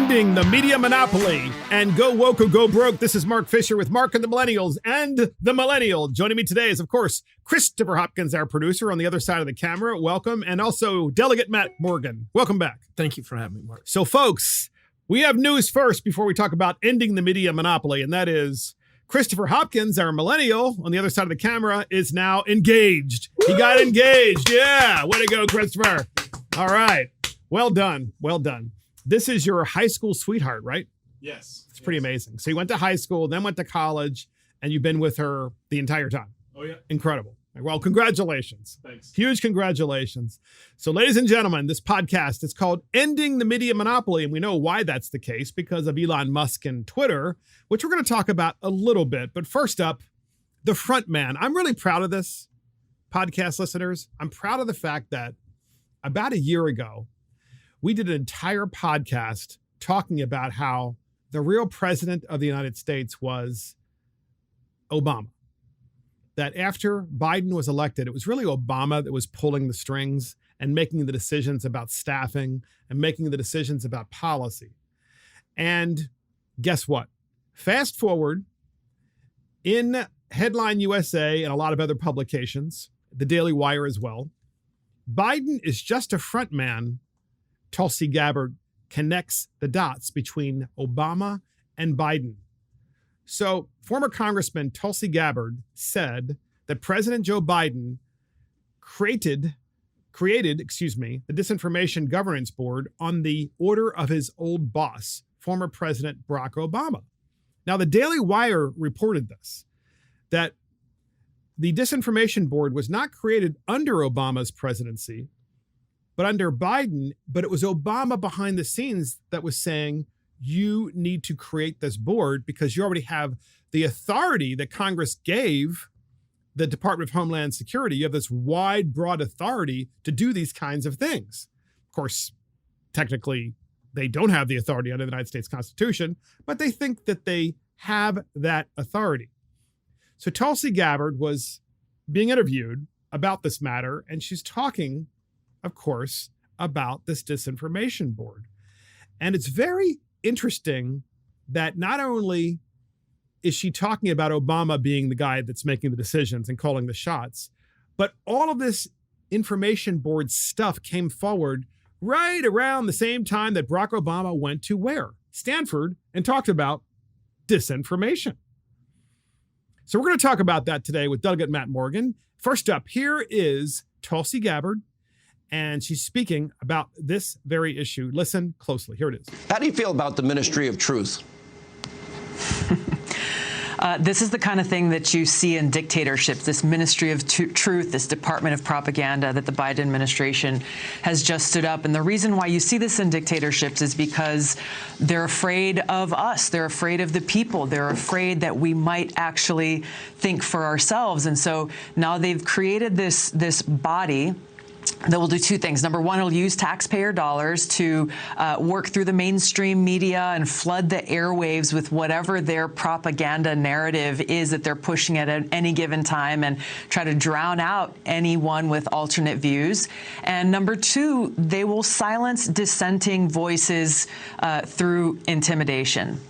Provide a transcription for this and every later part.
ending the media monopoly and go woke or go broke. This is Mark Fisher with Mark and the Millennials and the Millennial. Joining me today is, of course, Christopher Hopkins, our producer on the other side of the camera. Welcome. And also Delegate Matt Morgan. Welcome back. Thank you for having me, Mark. So, folks, we have news first before we talk about ending the media monopoly, and that is Christopher Hopkins, our millennial on the other side of the camera, is now engaged. Woo! He got engaged. Yeah. Way to go, Christopher. All right. Well done. Well done. This is your high school sweetheart, right? Yes. It's pretty amazing. So you went to high school, then went to college, and you've been with her the entire time. Oh, yeah. Incredible. Well, congratulations. Thanks. Huge congratulations. So, ladies and gentlemen, this podcast is called Ending the Media Monopoly, and we know why that's the case because of Elon Musk and Twitter, which we're going to talk about a little bit. But first up, the front man. I'm really proud of this, podcast listeners. I'm proud of the fact that about a year ago, we did an entire podcast talking about how the real president of the United States was Obama. That after Biden was elected, it was really Obama that was pulling the strings and making the decisions about staffing and making the decisions about policy. And guess what? Fast forward, in Headline USA and a lot of other publications, the Daily Wire as well, Biden is just a front man. Tulsi Gabbard connects the dots between Obama and Biden. So former Congressman Tulsi Gabbard said that President Joe Biden created the Disinformation Governance Board on the order of his old boss, former President Barack Obama. Now, the Daily Wire reported this, that the Disinformation Board was not created under Obama's presidency, but under Biden, but it was Obama behind the scenes that was saying, you need to create this board because you already have the authority that Congress gave the Department of Homeland Security. You have this wide, broad authority to do these kinds of things. Of course, technically, they don't have the authority under the United States Constitution, but they think that they have that authority. So Tulsi Gabbard was being interviewed about this matter, and she's talking, of course, about this Disinformation Board. And it's very interesting that not only is she talking about Obama being the guy that's making the decisions and calling the shots, but all of this Information Board stuff came forward right around the same time that Barack Obama went to where? Stanford, and talked about disinformation. So we're going to talk about that today with Delegate Matt Morgan. First up, here is Tulsi Gabbard, and she's speaking about this very issue. Listen closely. Here it is. How do you feel about the Ministry of Truth? This is the kind of thing that you see in dictatorships, this Ministry of Truth, this Department of Propaganda that the Biden administration has just stood up. And the reason why you see this in dictatorships is because they're afraid of us. They're afraid of the people. They're afraid that we might actually think for ourselves. And so now they've created this body that will do two things. Number one, it'll use taxpayer dollars to work through the mainstream media and flood the airwaves with whatever their propaganda narrative is that they're pushing at any given time and try to drown out anyone with alternate views. And number two, they will silence dissenting voices through intimidation.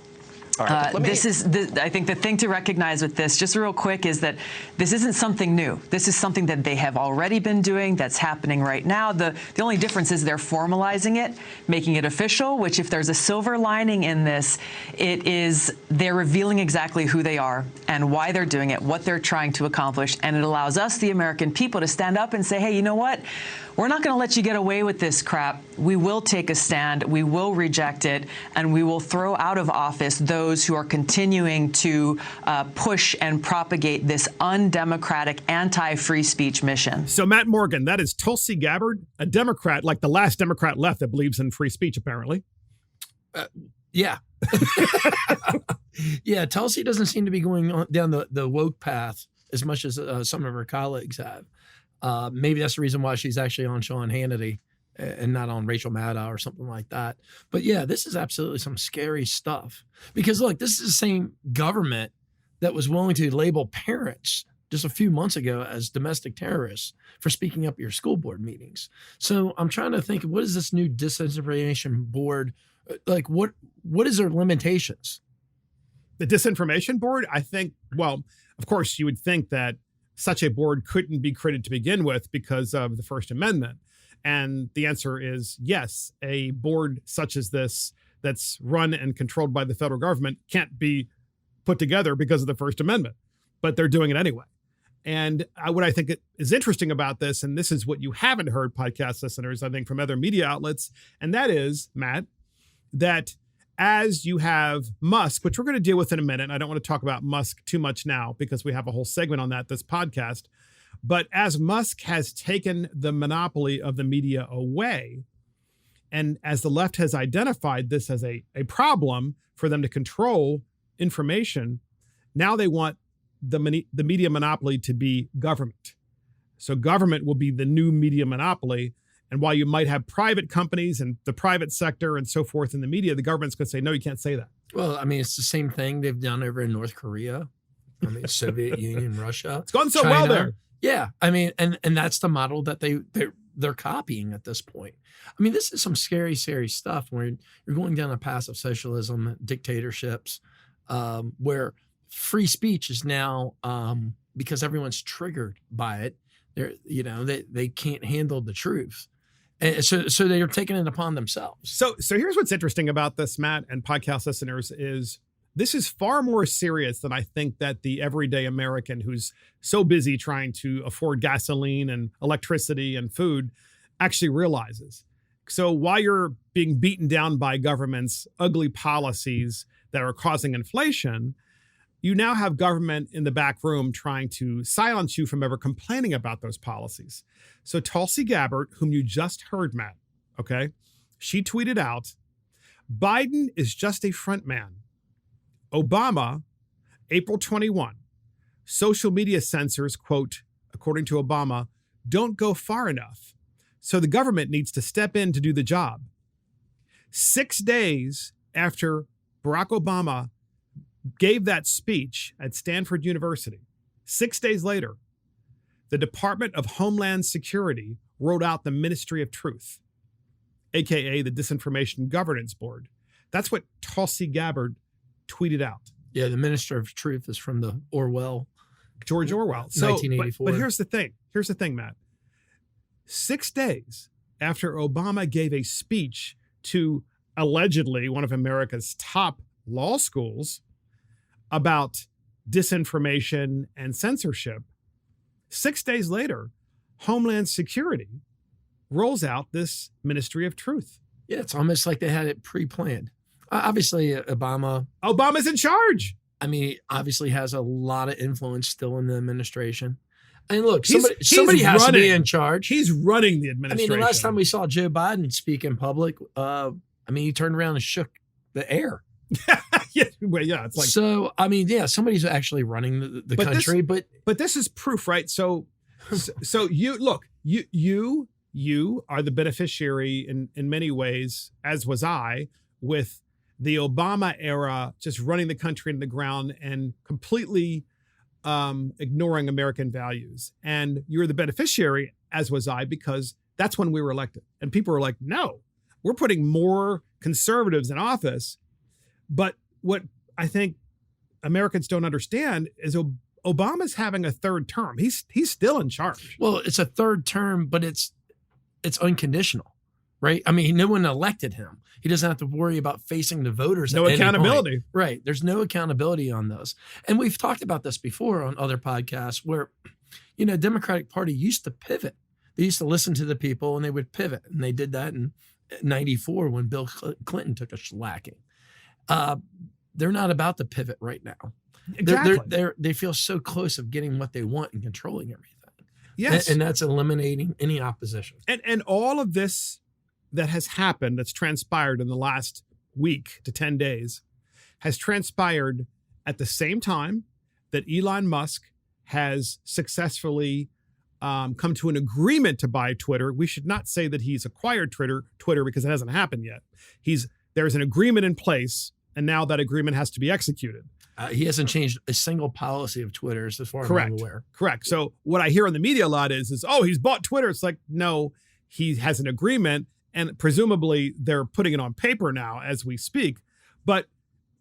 Right, I think the thing to recognize with this, just real quick, is that this isn't something new. This is something that they have already been doing that's happening right now. The only difference is they're formalizing it, making it official, which if there's a silver lining in this, it is they're revealing exactly who they are and why they're doing it, what they're trying to accomplish. And it allows us, the American people, to stand up and say, hey, you know what? We're not going to let you get away with this crap. We will take a stand. We will reject it. And we will throw out of office those who are continuing to push and propagate this undemocratic anti-free speech mission. So, Matt Morgan, that is Tulsi Gabbard, a Democrat, like the last Democrat left that believes in free speech, apparently. Yeah. Yeah, Tulsi doesn't seem to be going down the woke path as much as some of her colleagues have. Maybe that's the reason why she's actually on Sean Hannity and not on Rachel Maddow or something like that. But yeah, this is absolutely some scary stuff. Because look, this is the same government that was willing to label parents just a few months ago as domestic terrorists for speaking up at your school board meetings. So I'm trying to think, what is this new Disinformation Board Like what is their limitations? The Disinformation Board, I think, well, of course, you would think that such a board couldn't be created to begin with because of the First Amendment. And the answer is yes, a board such as this that's run and controlled by the federal government can't be put together because of the First Amendment, but they're doing it anyway. And what I think is interesting about this, and this is what you haven't heard, podcast listeners, I think from other media outlets, and that is, Matt, that as you have Musk, which we're going to deal with in a minute. I don't want to talk about Musk too much now because we have a whole segment on that, this podcast. But as Musk has taken the monopoly of the media away, and as the left has identified this as a problem for them to control information, now they want the media monopoly to be government. So government will be the new media monopoly. And while you might have private companies and the private sector and so forth in the media, the government's going to say, no, you can't say that. Well, I mean, it's the same thing they've done over in North Korea. I mean, Soviet Union, Russia. It's gone so China. well there. Yeah. I mean, and that's the model that they're copying at this point. I mean, this is some scary stuff where you're going down a path of socialism, dictatorships, where free speech is now, because everyone's triggered by it, they can't handle the truth. And so they are taking it upon themselves. So here's what's interesting about this, Matt, and podcast listeners, is this is far more serious than I think that the everyday American who's so busy trying to afford gasoline and electricity and food actually realizes. So while you're being beaten down by government's ugly policies that are causing inflation, you now have government in the back room trying to silence you from ever complaining about those policies. So Tulsi Gabbard, whom you just heard, Matt, okay, she tweeted out, Biden is just a front man. Obama, April 21, social media censors, quote, according to Obama, don't go far enough. So the government needs to step in to do the job. 6 days after Barack Obama gave that speech at Stanford University, 6 days later, the Department of Homeland Security wrote out the Ministry of Truth, aka the Disinformation Governance Board. That's what Tulsi Gabbard tweeted out. Yeah, the Minister of Truth is from the George Orwell. So, 1984. But here's the thing. Here's the thing, Matt. 6 days after Obama gave a speech to allegedly one of America's top law schools about disinformation and censorship, 6 days later, Homeland Security rolls out this Ministry of Truth. Yeah, it's almost like they had it pre-planned. Obviously, Obama's in charge. I mean, he obviously has a lot of influence still in the administration. And look, He's somebody has to be running. in charge. He's running the administration. I mean, the last time we saw Joe Biden speak in public, he turned around and shook the air. yeah, it's like so. I mean, yeah, somebody's actually running the country, but this is proof, right? So you look, you are the beneficiary in many ways, as was I, with the Obama era, just running the country into the ground and completely ignoring American values. And you're the beneficiary, as was I, because that's when we were elected. And people were like, no, we're putting more conservatives in office. But what I think Americans don't understand is Obama's having a third term. He's still in charge. Well, it's a third term, but it's unconditional, right? I mean, no one elected him. He doesn't have to worry about facing the voters. No accountability. Right. There's no accountability on those. And we've talked about this before on other podcasts where, Democratic Party used to pivot. They used to listen to the people and they would pivot. And they did that in 94 when Bill Clinton took a shellacking. They're not about to pivot right now. Exactly. They feel so close of getting what they want and controlling everything. Yes. And that's eliminating any opposition. And all of this that has happened, that's transpired in the last week to 10 days, has transpired at the same time that Elon Musk has successfully come to an agreement to buy Twitter. We should not say that he's acquired Twitter because it hasn't happened yet. There's an agreement in place, and now that agreement has to be executed. He hasn't changed a single policy of Twitter's as far as I'm aware. Correct. So what I hear in the media a lot is, he's bought Twitter. It's like, no, he has an agreement, and presumably they're putting it on paper now as we speak. But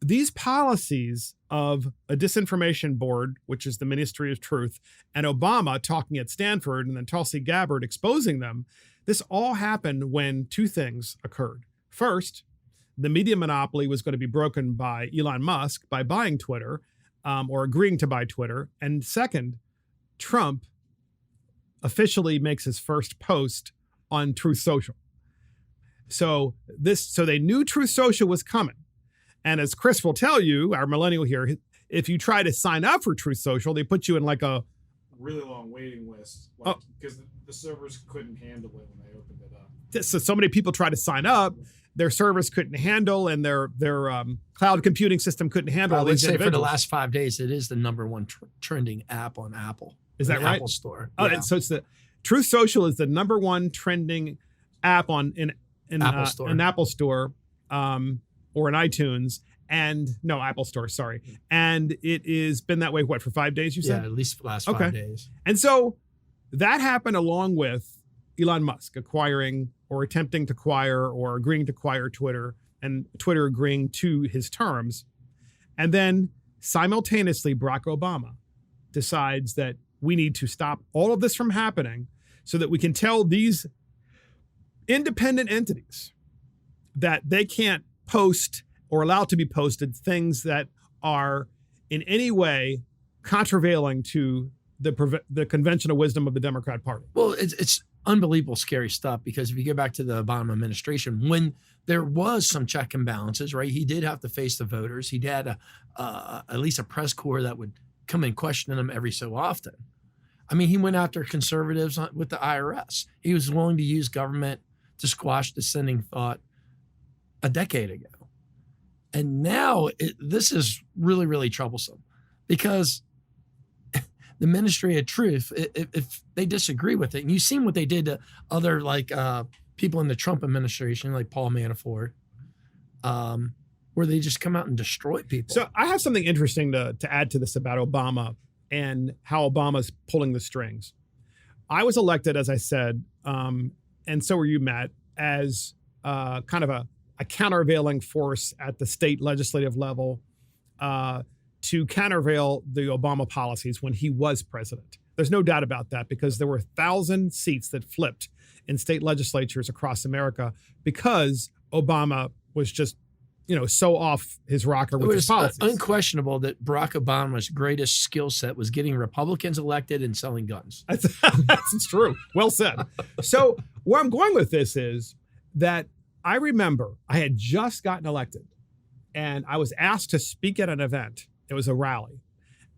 these policies of a disinformation board, which is the Ministry of Truth, and Obama talking at Stanford, and then Tulsi Gabbard exposing them, this all happened when two things occurred. First, the media monopoly was going to be broken by Elon Musk by buying Twitter, or agreeing to buy Twitter. And second, Trump officially makes his first post on Truth Social. So they knew Truth Social was coming. And as Chris will tell you, our millennial here, if you try to sign up for Truth Social, they put you in like a really long waiting list, because the servers couldn't handle it when they opened it up. So many people try to sign up, their service couldn't handle, and their cloud computing system couldn't handle. I would say for the last 5 days, it is the number one trending app on Apple. Is that right? Apple Store. Oh, yeah. So it's the Truth Social is the number one trending app in Apple Store. An Apple Store, or in iTunes, and no Apple Store, sorry. And it has been that way, for 5 days, you said? Yeah, at least the last 5 days. And so that happened along with Elon Musk acquiring or attempting to acquire or agreeing to acquire Twitter, and Twitter agreeing to his terms. And then simultaneously, Barack Obama decides that we need to stop all of this from happening so that we can tell these independent entities that they can't post or allow to be posted things that are in any way contravailing to the conventional wisdom of the Democrat Party. Well, it's unbelievable, scary stuff, because if you go back to the Obama administration, when there was some check and balances, right, he did have to face the voters. He had at least a press corps that would come and question him every so often. I mean, he went after conservatives with the IRS. He was willing to use government to squash dissenting thought a decade ago. And now this is really, really troublesome, because the Ministry of Truth, if they disagree with it, and you've seen what they did to other people in the Trump administration, like Paul Manafort, where they just come out and destroy people. So I have something interesting to add to this about Obama and how Obama's pulling the strings. I was elected, as I said, and so were you, Matt, as kind of a countervailing force at the state legislative level to countervail the Obama policies when he was president. There's no doubt about that, because there were 1,000 seats that flipped in state legislatures across America because Obama was just, so off his rocker with his policies. It was unquestionable that Barack Obama's greatest skill set was getting Republicans elected and selling guns. That's true. Well said. So where I'm going with this is that I remember I had just gotten elected and I was asked to speak at an event. It was a rally.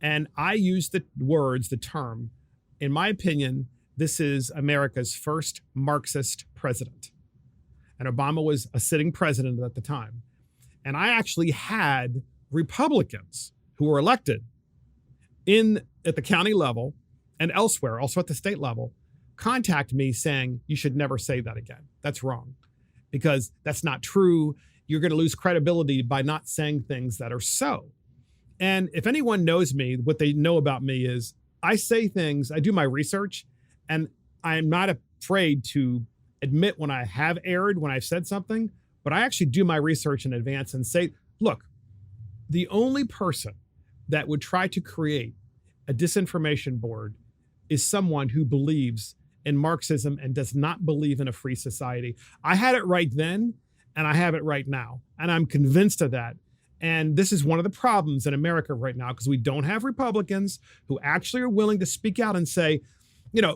And I used the term, in my opinion, this is America's first Marxist president. And Obama was a sitting president at the time. And I actually had Republicans who were elected at the county level and elsewhere, also at the state level, contact me saying, you should never say that again. That's wrong, because that's not true. You're going to lose credibility by not saying things that are so. And if anyone knows me, what they know about me is I say things, I do my research, and I'm not afraid to admit when I have erred, when I've said something, but I actually do my research in advance and say, look, the only person that would try to create a disinformation board is someone who believes in Marxism and does not believe in a free society. I had it right then, and I have it right now, and I'm convinced of that. And this is one of the problems in America right now, because we don't have Republicans who actually are willing to speak out and say, you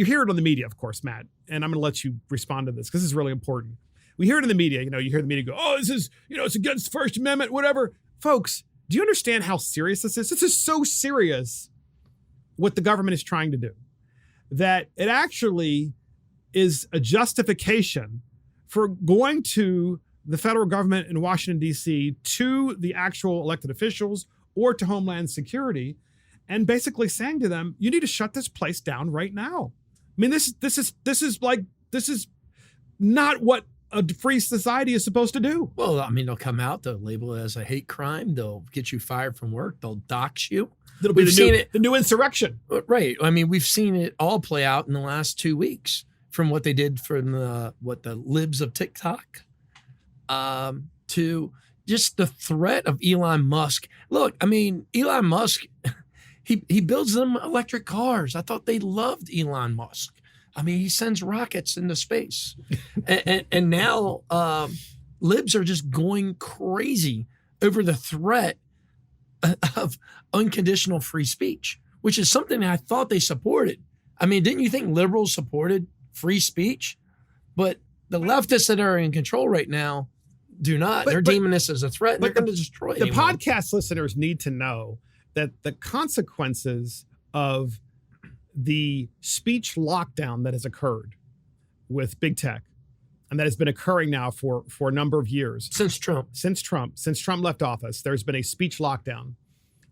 hear it on the media, of course, Matt, and I'm going to let you respond to this because this is really important. We hear it in the media, you hear the media go, oh, this is, it's against the First Amendment, whatever. Folks, do you understand how serious this is? This is so serious what the government is trying to do, that it actually is a justification for going to the federal government in Washington, D.C., to the actual elected officials or to Homeland Security, and basically saying to them, you need to shut this place down right now. I mean, this is not what a free society is supposed to do. Well, I mean, they'll come out, they'll label it as a hate crime, they'll get you fired from work, they'll dox you. It'll be the new insurrection. Right. I mean, we've seen it all play out in the last 2 weeks. from what they did from the libs of TikTok, to just the threat of Elon Musk. Look, I mean, Elon Musk, he builds them electric cars. I thought they loved Elon Musk. I mean, he sends rockets into space. and now libs are just going crazy over the threat of unconditional free speech, which is something that I thought they supported. I mean, didn't you think liberals supported free speech? But the leftists that are in control right now do not. They're deeming this as a threat. And they're going to destroy it. The podcast listeners need to know that the consequences of the speech lockdown that has occurred with big tech, and that has been occurring now for a number of years. Since Trump left office, there's been a speech lockdown.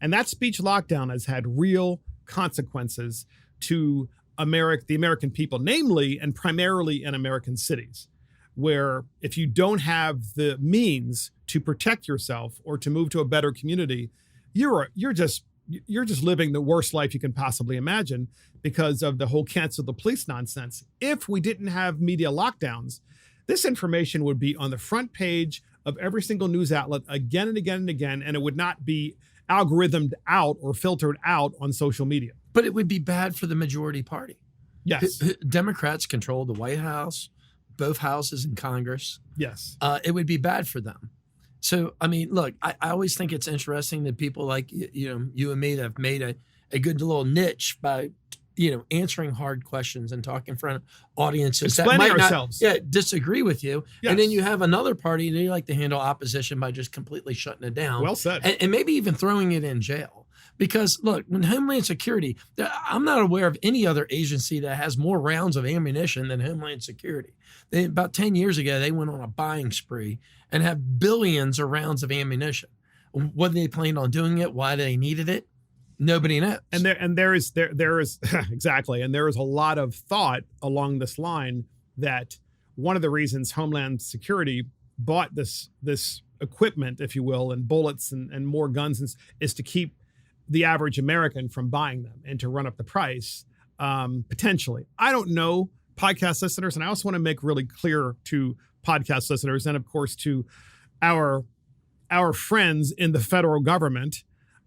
And that speech lockdown has had real consequences to the American people, namely and primarily in American cities, where if you don't have the means to protect yourself or to move to a better community, you're just living the worst life you can possibly imagine because of the whole cancel the police nonsense. If we didn't have media lockdowns, this information would be on the front page of every single news outlet again and again and again, and it would not be algorithmed out or filtered out on social media. But it would be bad for the majority party. Yes. Democrats control the White House, both houses in Congress. Yes. It would be bad for them. So, I mean, look, I always think it's interesting that people like, you and me that have made a good little niche by, answering hard questions and talking in front of audiences Explaining that might ourselves. not disagree with you. Yes. And then you have another party, they like to handle opposition by just completely shutting it down. Well said. And maybe even throwing it in jail. Because, look, when Homeland Security, I'm not aware of any other agency that has more rounds of ammunition than Homeland Security. About 10 years ago, they went on a buying spree and have billions of rounds of ammunition. What they planned on doing it, why they needed it, nobody knows. And there is exactly. And there is a lot of thought along this line that one of the reasons Homeland Security bought this equipment, if you will, and bullets and more guns is to keep the average American from buying them and to run up the price, potentially. I don't know, podcast listeners, and I also want to make really clear to podcast listeners and, of course, to our friends in the federal government,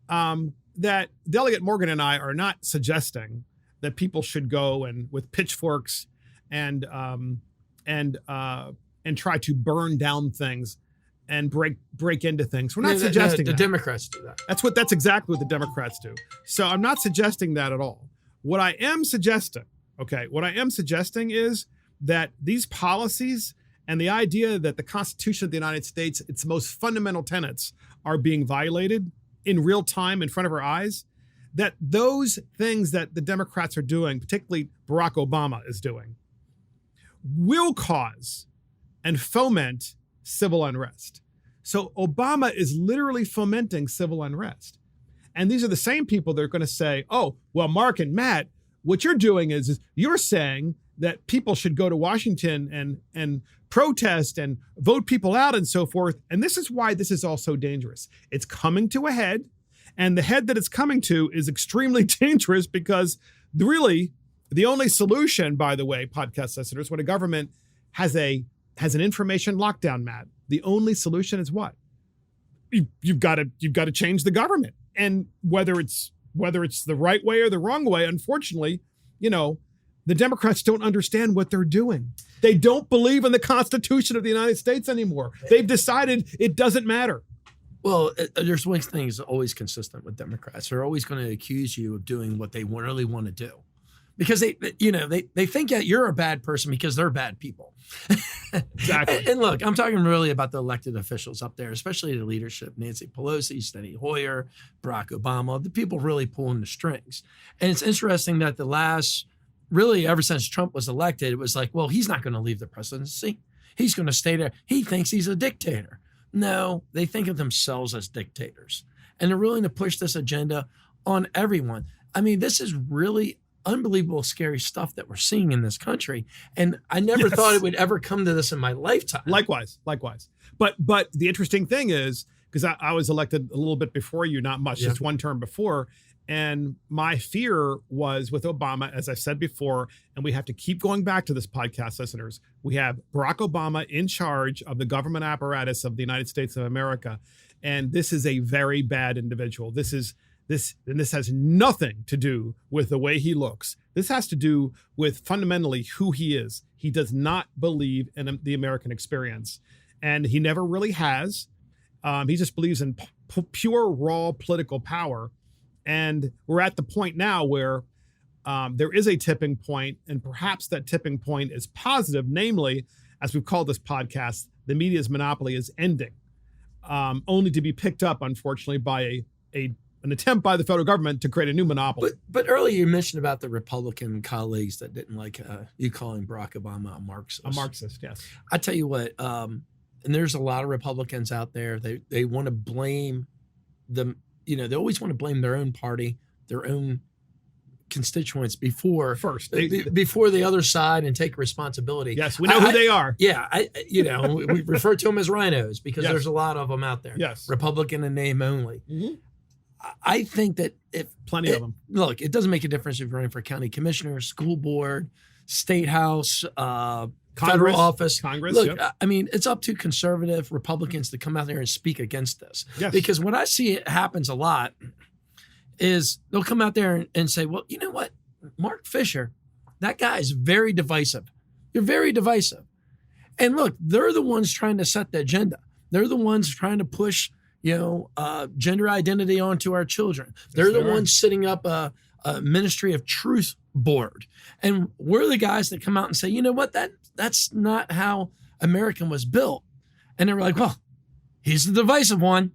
that Delegate Morgan and I are not suggesting that people should go and with pitchforks and try to burn down things and break into things. We're not suggesting the that. Democrats do that. That's exactly what the Democrats do. So I'm not suggesting that at all. What I am suggesting is that these policies and the idea that the Constitution of the United States, its most fundamental tenets, are being violated in real time in front of our eyes, that those things that the Democrats are doing, particularly Barack Obama is doing, will cause and foment civil unrest. So Obama is literally fomenting civil unrest. And these are the same people that are going to say, oh, well, Mark and Matt, what you're doing is you're saying that people should go to Washington and protest and vote people out and so forth. And this is why this is all so dangerous. It's coming to a head, and the head that it's coming to is extremely dangerous because really the only solution, by the way, podcast listeners, when a government has an information lockdown, Matt, the only solution is what? You've got to change the government. And whether it's the right way or the wrong way, unfortunately, the Democrats don't understand what they're doing. They don't believe in the Constitution of the United States anymore. They've decided it doesn't matter. Well, there's one thing that's always consistent with Democrats. They're always going to accuse you of doing what they really want to do. Because they think that you're a bad person because they're bad people. Exactly. And look, I'm talking really about the elected officials up there, especially the leadership, Nancy Pelosi, Steny Hoyer, Barack Obama, the people really pulling the strings. And it's interesting that ever since Trump was elected, it was like, well, he's not going to leave the presidency. He's going to stay there. He thinks he's a dictator. No, they think of themselves as dictators. And they're willing to push this agenda on everyone. I mean, this is really unbelievable, scary stuff that we're seeing in this country. And I never thought it would ever come to this in my lifetime. Likewise. But the interesting thing is because I was elected a little bit before you, not much, just one term before. And my fear was with Obama, as I said before, and we have to keep going back to this podcast, listeners. We have Barack Obama in charge of the government apparatus of the United States of America. And this is a very bad individual. This has nothing to do with the way he looks. This has to do with fundamentally who he is. He does not believe in the American experience, and he never really has. He just believes in pure, raw political power. And we're at the point now where there is a tipping point, and perhaps that tipping point is positive. Namely, as we've called this podcast, the media's monopoly is ending, only to be picked up, unfortunately, by an attempt by the federal government to create a new monopoly. But earlier you mentioned about the Republican colleagues that didn't like you calling Barack Obama a Marxist. A Marxist, yes. I tell you what, and there's a lot of Republicans out there. They want to blame them. They always want to blame their own party, their own constituents before the other side and take responsibility. Yes, we know who they are. Yeah, we refer to them as rhinos because there's a lot of them out there. Yes, Republican in name only. Mm-hmm. I think that plenty of them. Look, it doesn't make a difference if you're running for county commissioner, school board, state house, federal office. Congress. Look, I mean, it's up to conservative Republicans to come out there and speak against this. Yes. Because what I see it happens a lot is they'll come out there and say, well, you know what? Mark Fisher, that guy is very divisive. You're very divisive. And look, they're the ones trying to set the agenda. They're the ones trying to push, gender identity onto our children. They're the ones setting up a Ministry of Truth board. And we're the guys that come out and say, you know what, that's not how America was built. And they're like, well, he's the divisive one.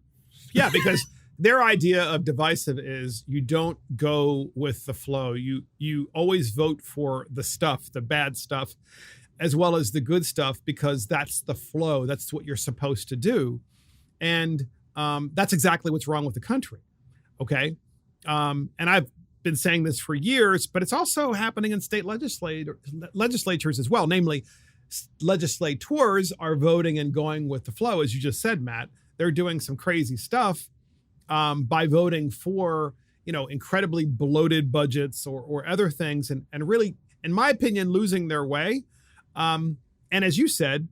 Yeah, because their idea of divisive is you don't go with the flow. You always vote for the stuff, the bad stuff, as well as the good stuff, because that's the flow. That's what you're supposed to do. And that's exactly what's wrong with the country. Okay. And I've been saying this for years, but it's also happening in state legislatures as well. Namely, legislators are voting and going with the flow. As you just said, Matt, they're doing some crazy stuff by voting for, incredibly bloated budgets or other things. And really, in my opinion, losing their way. And as you said,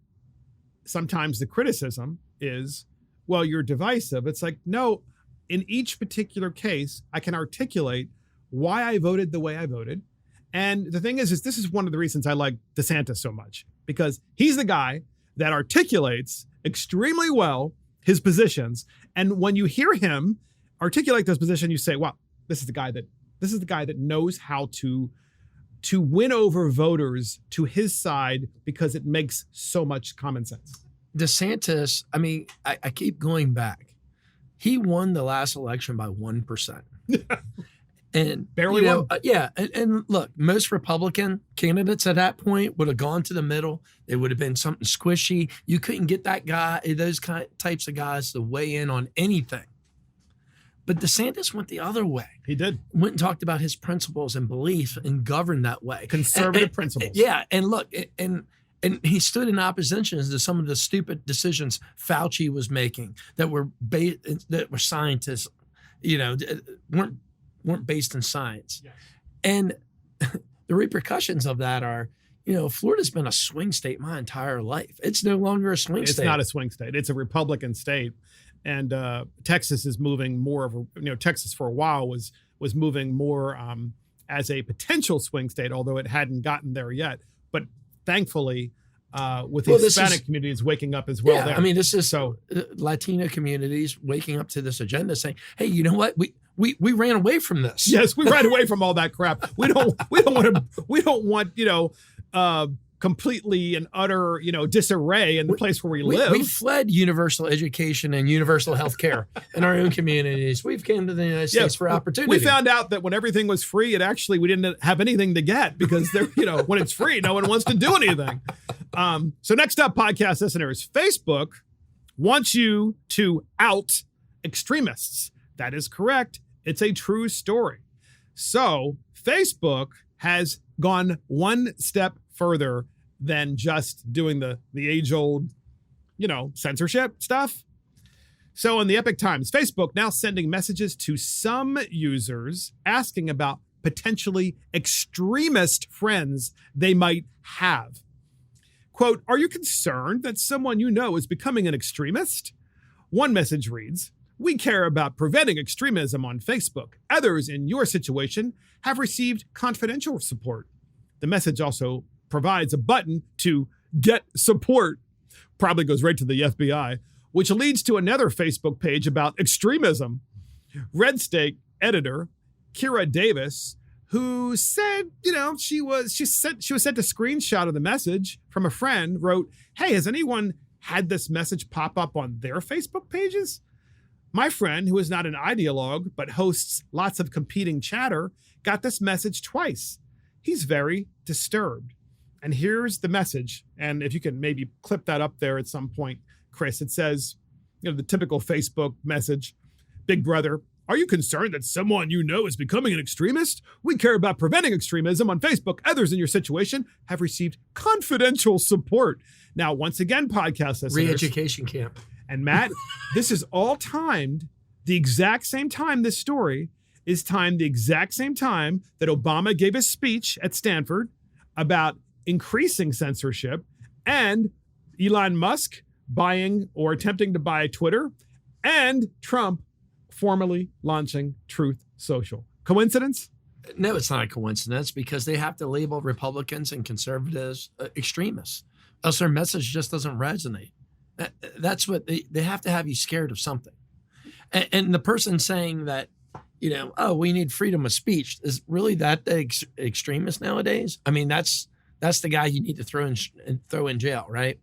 sometimes the criticism is, well, you're divisive. It's like, no, in each particular case, I can articulate why I voted the way I voted. And the thing is this is one of the reasons I like DeSantis so much, because he's the guy that articulates extremely well his positions. And when you hear him articulate those positions, you say, wow, this is the guy that knows how to win over voters to his side, because it makes so much common sense. DeSantis, I mean, I keep going back. He won the last election by 1%. And barely won. And look, most Republican candidates at that point would have gone to the middle. It would have been something squishy. You couldn't get those types of guys to weigh in on anything. But DeSantis went the other way. He did. Went and talked about his principles and beliefs and governed that way. Conservative principles. Yeah, and look, and he stood in opposition to some of the stupid decisions Fauci was making that were scientists, weren't based in science. Yes. And the repercussions of that are, Florida's been a swing state my entire life. It's no longer a swing state. It's not a swing state. It's a Republican state. And Texas is moving more of Texas for a while was moving more as a potential swing state, although it hadn't gotten there yet. But thankfully, with the Hispanic communities waking up as well. Yeah, there. I mean, this is Latino communities waking up to this agenda saying, hey, you know what? We ran away from this. Yes, we ran away from all that crap. We don't want completely and utter, disarray in the place where we live. We fled universal education and universal health care in our own communities. We've came to the United States for opportunity. We found out that when everything was free, we didn't have anything to get, because when it's free, no one wants to do anything. So next up, podcast listeners, Facebook wants you to out extremists. That is correct. It's a true story. So Facebook has gone one step further than just doing the age-old, censorship stuff. So in the Epoch Times, Facebook now sending messages to some users asking about potentially extremist friends they might have. Quote, are you concerned that someone you know is becoming an extremist? One message reads, we care about preventing extremism on Facebook. Others in your situation have received confidential support. The message also provides a button to get support, probably goes right to the FBI, which leads to another Facebook page about extremism. Red State editor Kira Davis, who said, she was sent a screenshot of the message from a friend, wrote, hey, has anyone had this message pop up on their Facebook pages? My friend, who is not an ideologue but hosts lots of competing chatter, got this message twice. He's very disturbed. And here's the message. And if you can maybe clip that up there at some point, Chris, it says, the typical Facebook message, Big Brother, are you concerned that someone you know is becoming an extremist? We care about preventing extremism on Facebook. Others in your situation have received confidential support. Now, once again, podcast listeners. Re-education camp. And Matt, this is all timed the exact same time. This story is timed the exact same time that Obama gave his speech at Stanford about increasing censorship and Elon Musk buying or attempting to buy Twitter and Trump formally launching Truth Social. Coincidence? No, it's not a coincidence because they have to label Republicans and conservatives extremists. Else their message just doesn't resonate. That's what they have to have you scared of something. And the person saying that, we need freedom of speech is really that the extremist nowadays? I mean, that's the guy you need to throw in jail, right?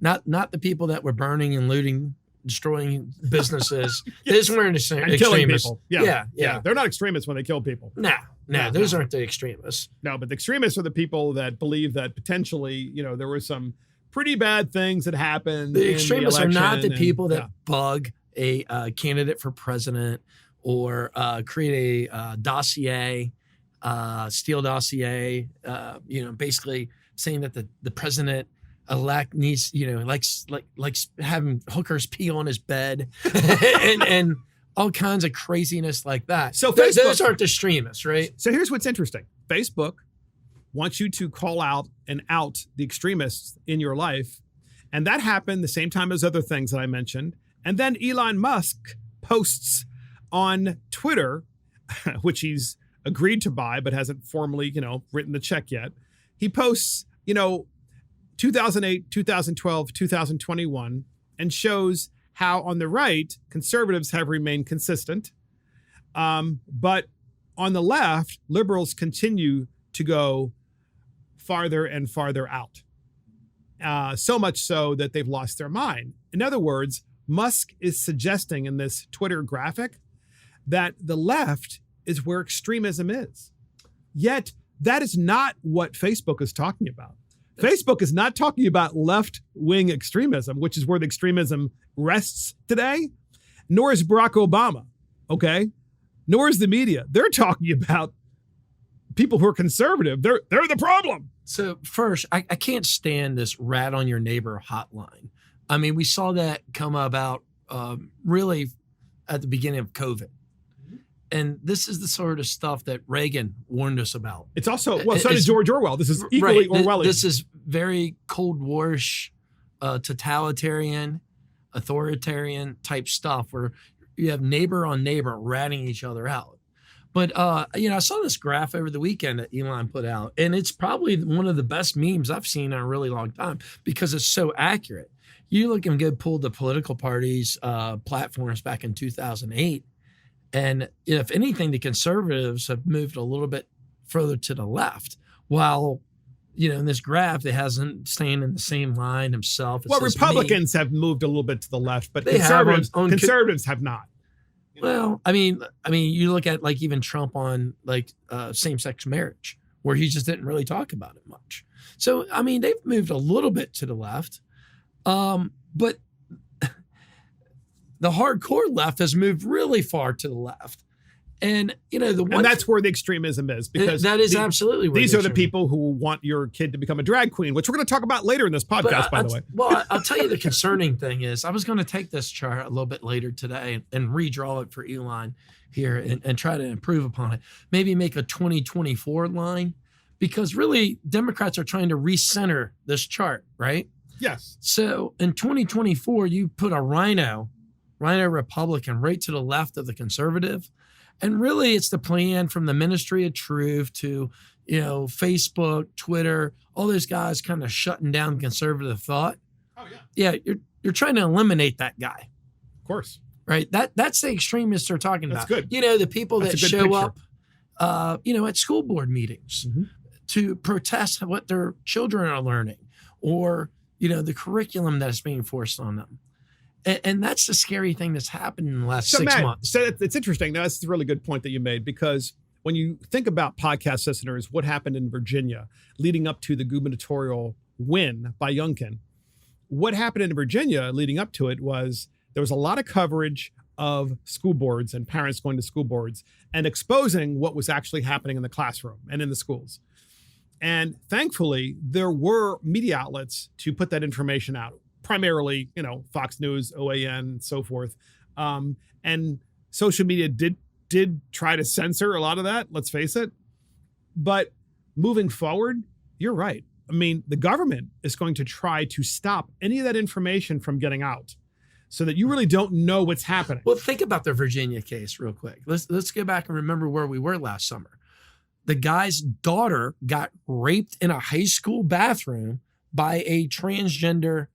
Not the people that were burning and looting, destroying businesses. Yes. Those weren't and killing people. Yeah. They're not extremists when they kill people. No, those aren't the extremists. No, but the extremists are the people that believe that potentially, there were some pretty bad things that happened. The extremists are not the people that bug a candidate for president or create a dossier, steal dossier, basically saying that the president elect needs, likes having hookers pee on his bed and all kinds of craziness like that. So those aren't the extremists, right? So here's what's interesting. Facebook wants you to call out and out the extremists in your life. And that happened the same time as other things that I mentioned. And then Elon Musk posts on Twitter, which he's agreed to buy, but hasn't formally, written the check yet. He posts, 2008, 2012, 2021, and shows how on the right, conservatives have remained consistent. But on the left, liberals continue to go farther and farther out. So much so that they've lost their mind. In other words, Musk is suggesting in this Twitter graphic that the left is where extremism is. Yet that is not what Facebook is talking about. Facebook is not talking about left-wing extremism, which is where the extremism rests today, nor is Barack Obama, okay? Nor is the media. They're talking about people who are conservative. They're the problem. So first, I can't stand this rat on your neighbor hotline. I mean, we saw that come about really at the beginning of COVID. And this is the sort of stuff that Reagan warned us about. It's also, so did George Orwell. This is equally Orwellian. This is very Cold War-ish, totalitarian, authoritarian type stuff where you have neighbor on neighbor ratting each other out. But, I saw this graph over the weekend that Elon put out, and it's probably one of the best memes I've seen in a really long time because it's so accurate. You look and go pull the political parties' platforms back in 2008, and if anything, the conservatives have moved a little bit further to the left, while, in this graph, it hasn't staying in the same line himself. Well, Republicans have moved a little bit to the left, but conservatives have not. Well, I mean, you look at like even Trump on like same-sex marriage, where he just didn't really talk about it much. So, I mean, they've moved a little bit to the left, but the hardcore left has moved really far to the left. And, you know, and that's where the extremism is, because that is absolutely where these are the people who want your kid to become a drag queen, which we're going to talk about later in this podcast, by the way. Well, I'll tell you the concerning thing is I was going to take this chart a little bit later today and redraw it for Elon here and try to improve upon it. Maybe make a 2024 line, because really Democrats are trying to recenter this chart, right? Yes. So in 2024, you put a rhino Republican right to the left of the conservative. And really, it's the plan from the Ministry of Truth to, you know, Facebook, Twitter, all those guys kind of shutting down conservative thought. Oh, yeah. Yeah, you're trying to eliminate that guy. Of course. Right? That's the extremists they're talking about. That's good. You know, the people that show picture. up, you know, at school board meetings to protest what their children are learning, or, you know, the curriculum that's being forced on them. And that's the scary thing that's happened in the last 6 months. So it's interesting. Now, that's a really good point that you made, because when you think about podcast listeners, what happened in Virginia leading up to the gubernatorial win by Youngkin, what happened in Virginia leading up to it was there was a lot of coverage of school boards and parents going to school boards and exposing what was actually happening in the classroom and in the schools. And thankfully, there were media outlets to put that information out. Primarily, you know, Fox News, OAN, and so forth. And social media did try to censor a lot of that, let's face it. But moving forward, you're right. I mean, the government is going to try to stop any of that information from getting out so that you really don't know what's happening. Well, think about the Virginia case real quick. Let's go back and remember where we were last summer. The guy's daughter got raped in a high school bathroom by a transgender,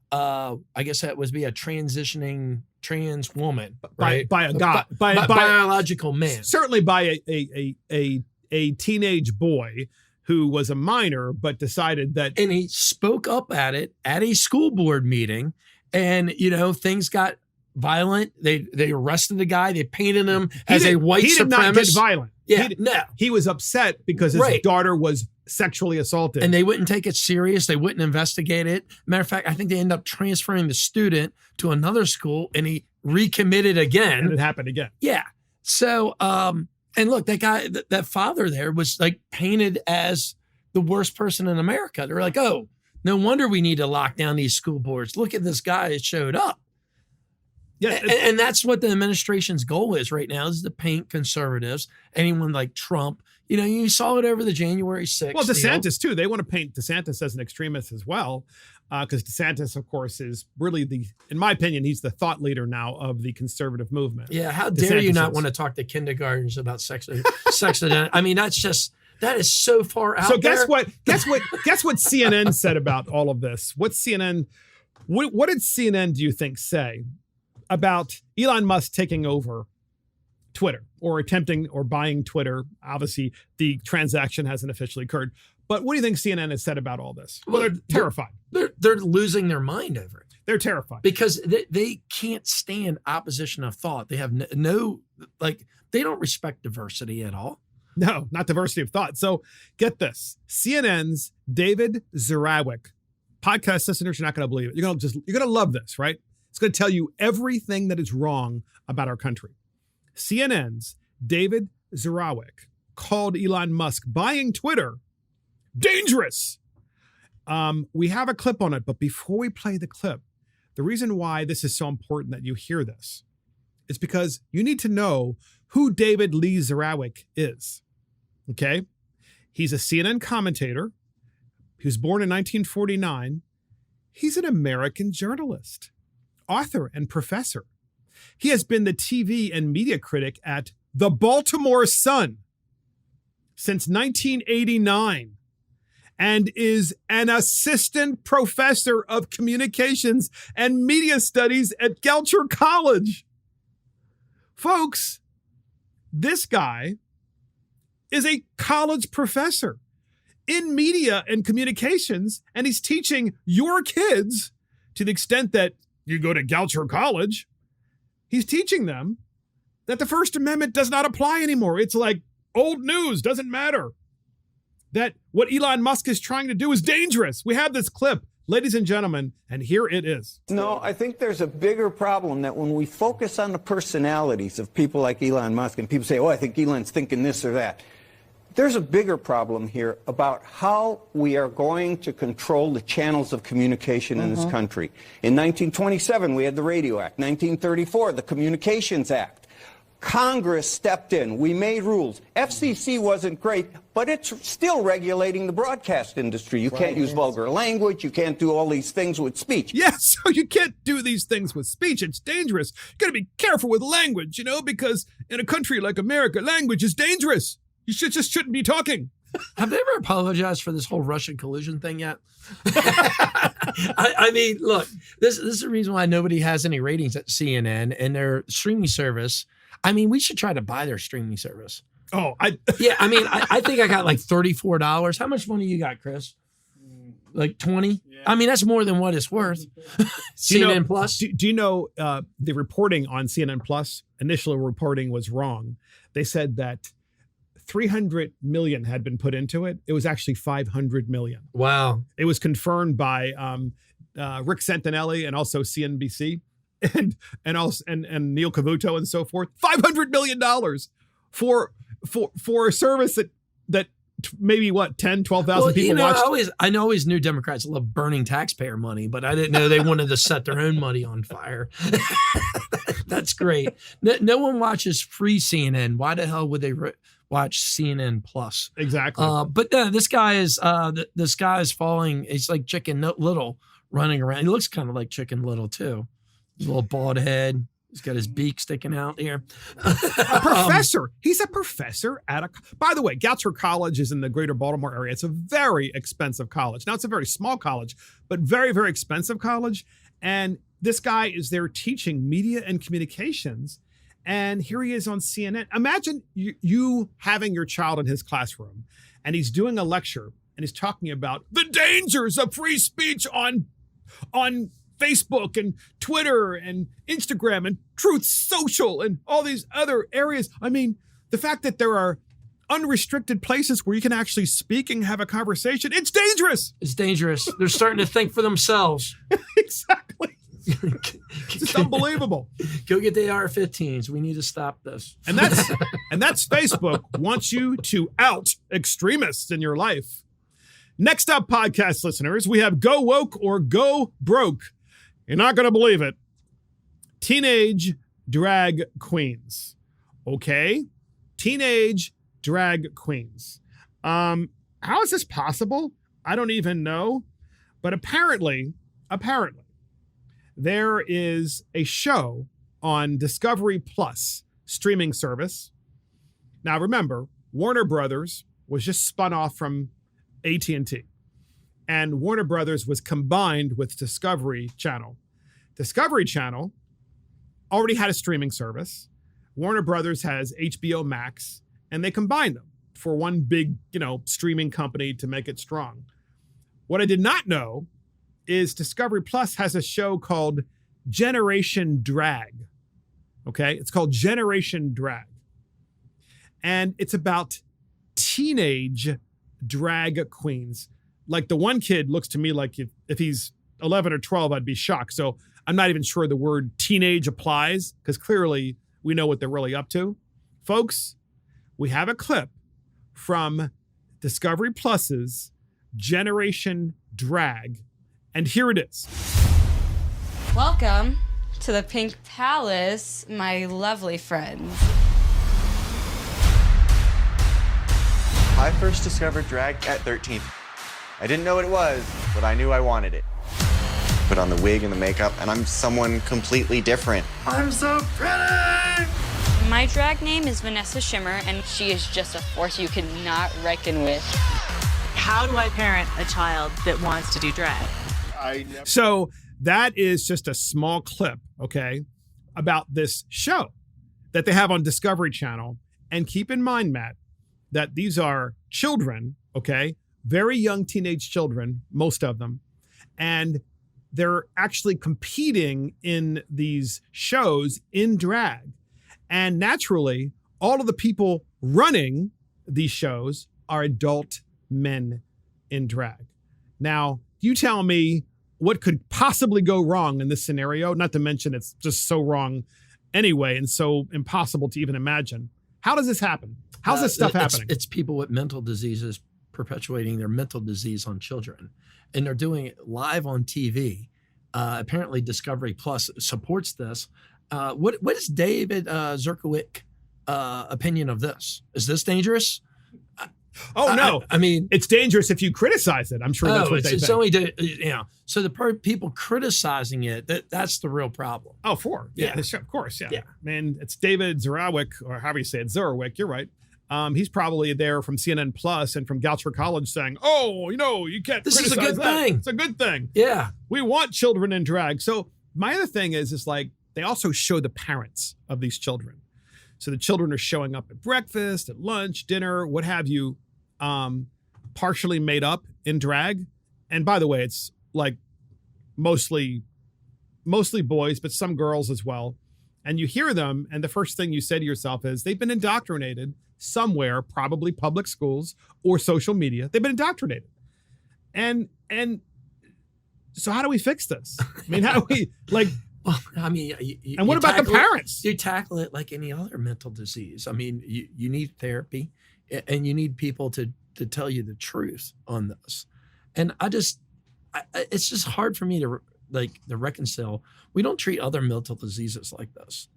I guess that would be a transitioning trans woman, right? By a guy, by a biological man. Certainly by a teenage boy who was a minor, but decided that. And he spoke up at it at a school board meeting, and, you know, things got violent. They arrested the guy. They painted him as a white supremacist. He did not get violent. Yeah, he was upset because his daughter was sexually assaulted. And they wouldn't take it serious. They wouldn't investigate it. Matter of fact, I think they ended up transferring the student to another school, and he recommitted again. And it happened again. Yeah. So, and look, that guy, that father there was like painted as the worst person in America. They're like, oh, no wonder we need to lock down these school boards. Look at this guy that showed up. Yeah, and that's what the administration's goal is right now, is to paint conservatives, anyone like Trump. You know, you saw it over the January 6th. Well, DeSantis, too. They want to paint DeSantis as an extremist as well, because DeSantis, of course, is really in my opinion, he's the thought leader now of the conservative movement. Yeah, how dare you not want to talk to kindergartners about sex identity? I mean, that is so far out there. So guess what CNN said about all of this? What did CNN, do you think, say about Elon Musk taking over Twitter or attempting or buying Twitter? Obviously, the transaction hasn't officially occurred. But what do you think CNN has said about all this? Well, they're terrified. They're losing their mind over it. They're terrified. Because they can't stand opposition of thought. They have no they don't respect diversity at all. No, not diversity of thought. So get this. CNN's David Zurabek, podcast listeners, you're not going to believe it. You're going to love this, right? It's going to tell you everything that is wrong about our country. CNN's David Zurabek called Elon Musk buying Twitter dangerous. We have a clip on it, but before we play the clip, the reason why this is so important that you hear this is because you need to know who David Lee Zurabek is. Okay? He's a CNN commentator. He was born in 1949. He's an American journalist, author, and professor. He has been the TV and media critic at the Baltimore Sun since 1989 and is an assistant professor of communications and media studies at Goucher College. Folks, this guy is a college professor in media and communications, and he's teaching your kids, to the extent that you go to Goucher College, he's teaching them that the First Amendment does not apply anymore. It's like old news, doesn't matter. That what Elon Musk is trying to do is dangerous. We have this clip. Ladies and gentlemen, and here it is. No, I think there's a bigger problem that when we focus on the personalities of people like Elon Musk and people say, oh, I think Elon's thinking this or that. There's a bigger problem here about how we are going to control the channels of communication in this country. In 1927, we had the Radio Act. 1934, the Communications Act. Congress stepped in. We made rules. FCC wasn't great, but it's still regulating the broadcast industry. You can't use vulgar language. You can't do all these things with speech. Yes, so you can't do these things with speech. It's dangerous. You got to be careful with language, because in a country like America, language is dangerous. You just shouldn't be talking. Have they ever apologized for this whole Russian collusion thing yet? I mean, look, this is the reason why nobody has any ratings at CNN and their streaming service. I mean, we should try to buy their streaming service. Oh, yeah. I mean, I think I got like $34. How much money you got, Chris? Like 20? Yeah. I mean, that's more than what it's worth. CNN Plus. Do you know the reporting on CNN Plus? Initial reporting was wrong. They said that 300 million had been put into it. It was actually 500 million. Wow. It was confirmed by Rick Santinelli and also CNBC and Neil Cavuto and so forth. $500 million for a service that maybe 10, 12,000 people watched. I always knew Democrats love burning taxpayer money, but I didn't know they wanted to set their own money on fire. That's great. No one watches free CNN. Why the hell would they watch CNN Plus? Exactly. But this guy is falling. He's like Chicken Little running around. He looks kind of like Chicken Little too. His little bald head. He's got his beak sticking out here. A professor. He's a professor by the way, Goucher College is in the greater Baltimore area. It's a very expensive college. Now, it's a very small college, but very, very expensive college. And this guy is there teaching media and communications. And here he is on CNN. Imagine you having your child in his classroom and he's doing a lecture and he's talking about the dangers of free speech on Facebook and Twitter and Instagram and Truth Social and all these other areas. I mean, the fact that there are unrestricted places where you can actually speak and have a conversation, it's dangerous. It's dangerous. They're starting to think for themselves. Exactly. It's just unbelievable. Go get the AR-15s. We need to stop this. And that's Facebook wants you to out extremists in your life. Next up, podcast listeners, we have Go Woke or Go Broke. You're not going to believe it. Teenage drag queens. Okay? Teenage drag queens. How is this possible? I don't even know. But apparently, there is a show on Discovery Plus streaming service. Now, remember, Warner Brothers was just spun off from AT&T. And Warner Brothers was combined with Discovery Channel. Discovery Channel already had a streaming service. Warner Brothers has HBO Max, and they combined them for one big, streaming company to make it strong. What I did not know is Discovery Plus has a show called Generation Drag. Okay? It's called Generation Drag. And it's about teenage drag queens. Like the one kid looks to me like if he's 11 or 12, I'd be shocked. So I'm not even sure the word teenage applies because clearly we know what they're really up to. Folks, we have a clip from Discovery Plus's Generation Drag. And here it is. Welcome to the Pink Palace, my lovely friends. I first discovered drag at 13. I didn't know what it was, but I knew I wanted it. Put on the wig and the makeup, and I'm someone completely different. I'm so pretty! My drag name is Vanessa Shimmer, and she is just a force you cannot reckon with. How do I parent a child that wants to do drag? So that is just a small clip, okay, about this show that they have on Discovery Channel. And keep in mind, Matt, that these are children, okay, very young teenage children, most of them, and they're actually competing in these shows in drag. And naturally, all of the people running these shows are adult men in drag. Now, you tell me what could possibly go wrong in this scenario, not to mention it's just so wrong anyway and so impossible to even imagine. How does this happen? How's this stuff happening? It's people with mental diseases perpetuating their mental disease on children. And they're doing it live on TV. Apparently Discovery Plus supports this. What is David Zerkowicz opinion of this? Is this dangerous? Oh, no. I mean, it's dangerous if you criticize it. I'm sure that's what they think. It's only, so the people criticizing it, that's the real problem. Oh, of course. Yeah. Man, it's David Zerkowicz, or however you say it, Zerkowicz. You're right. He's probably there from CNN Plus and from Goucher College saying, oh, you can't This is a criticize good that. thing. It's a good thing. Yeah. We want children in drag. So my other thing is like, they also show the parents of these children. So the children are showing up at breakfast, at lunch, dinner, what have you, partially made up in drag. And by the way, it's like mostly boys, but some girls as well. And you hear them, and the first thing you say to yourself is they've been indoctrinated somewhere, probably public schools or social media. They've been indoctrinated. And so how do we fix this? I mean, how do we Well, I mean, and what about the parents? You tackle it like any other mental disease. I mean, you need therapy, and you need people to tell you the truth on this. And it's just hard for me to reconcile. We don't treat other mental diseases like this.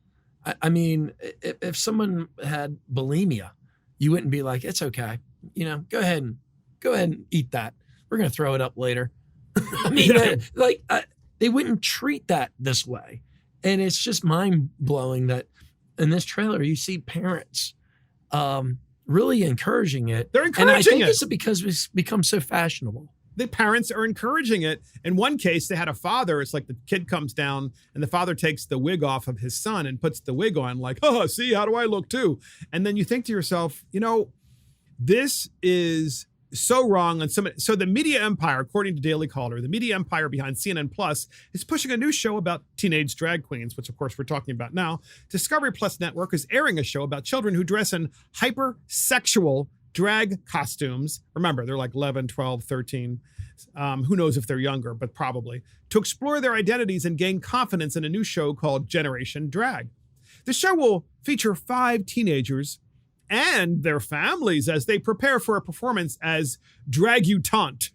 I mean, if someone had bulimia, you wouldn't be like, it's okay. Go ahead and eat that. We're going to throw it up later. I mean, they wouldn't treat that this way. And it's just mind blowing that in this trailer, you see parents really encouraging it. They're encouraging it. And I think it. it's because it's become so fashionable. The parents are encouraging it. In one case, they had a father. It's like the kid comes down and the father takes the wig off of his son and puts the wig on like, oh, see, how do I look too? And then you think to yourself, this is so wrong. And so the media empire, according to Daily Caller, the media empire behind CNN Plus is pushing a new show about teenage drag queens, which of course we're talking about now. Discovery Plus Network is airing a show about children who dress in hypersexual drag costumes. Remember, they're like 11, 12, 13. Who knows if they're younger, but probably. To explore their identities and gain confidence in a new show called Generation Drag. The show will feature 5 teenagers and their families as they prepare for a performance as Dragutante,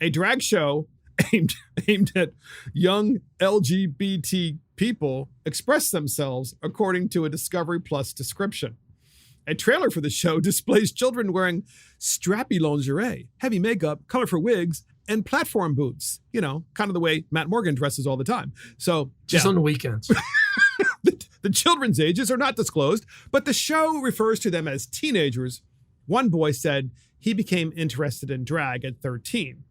a drag show aimed at young LGBT people express themselves according to a Discovery Plus description. A trailer for the show displays children wearing strappy lingerie, heavy makeup, colorful wigs, and platform boots. Kind of the way Matt Morgan dresses all the time. So just on the weekends. The children's ages are not disclosed, but the show refers to them as teenagers. One boy said he became interested in drag at 13.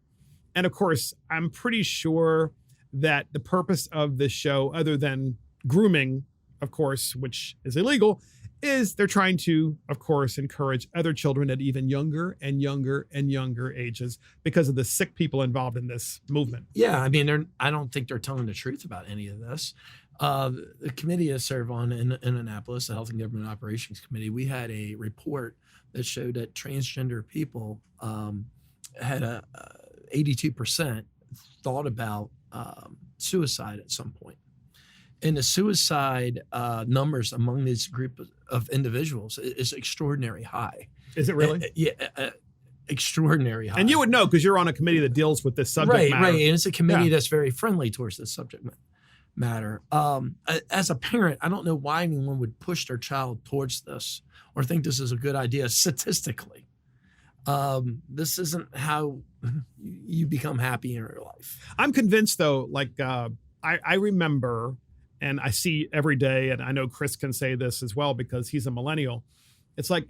And of course, I'm pretty sure that the purpose of this show, other than grooming, of course, which is illegal, is they're trying to, of course, encourage other children at even younger and younger and younger ages because of the sick people involved in this movement. Yeah, I mean, I don't think they're telling the truth about any of this. The committee I serve on in Annapolis, the Health and Government Operations Committee, we had a report that showed that transgender people had 82% thought about suicide at some point. And the suicide numbers among this group of individuals is extraordinarily high. Is it really? Yeah, extraordinary high. And you would know because you're on a committee that deals with this subject matter. Right. And it's a committee that's very friendly towards this subject matter. As a parent, I don't know why anyone would push their child towards this or think this is a good idea statistically. This isn't how you become happy in your life. I'm convinced, though, I remember, and I see every day, and I know Chris can say this as well because he's a millennial. It's like,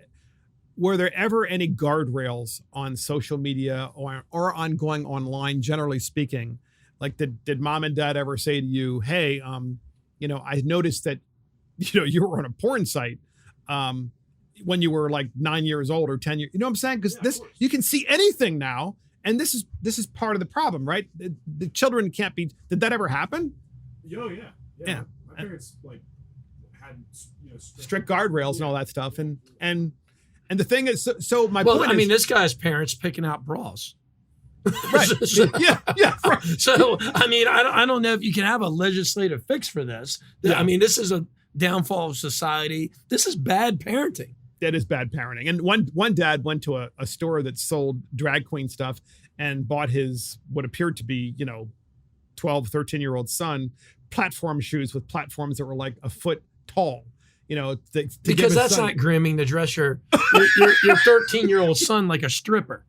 were there ever any guardrails on social media or on going online, generally speaking? Like, did mom and dad ever say to you, hey, I noticed that, you were on a porn site when you were like 9 years old or 10 years, you know what I'm saying? Because you can see anything now. And this is part of the problem, right? The children can't be, did that ever happen? Oh, yeah. My parents had strict guardrails and all that stuff. And the thing is, so my point is, I mean, this guy's parents picking out bras. Right. So, Yeah. Right. so I mean, I don't know if you can have a legislative fix for this. Yeah. I mean, this is a downfall of society. This is bad parenting. That is bad parenting. And one dad went to a store that sold drag queen stuff and bought his what appeared to be, 12, 13-year-old son platform shoes with platforms that were like a foot tall. Because that's not grooming to dress your 13-year-old son like a stripper.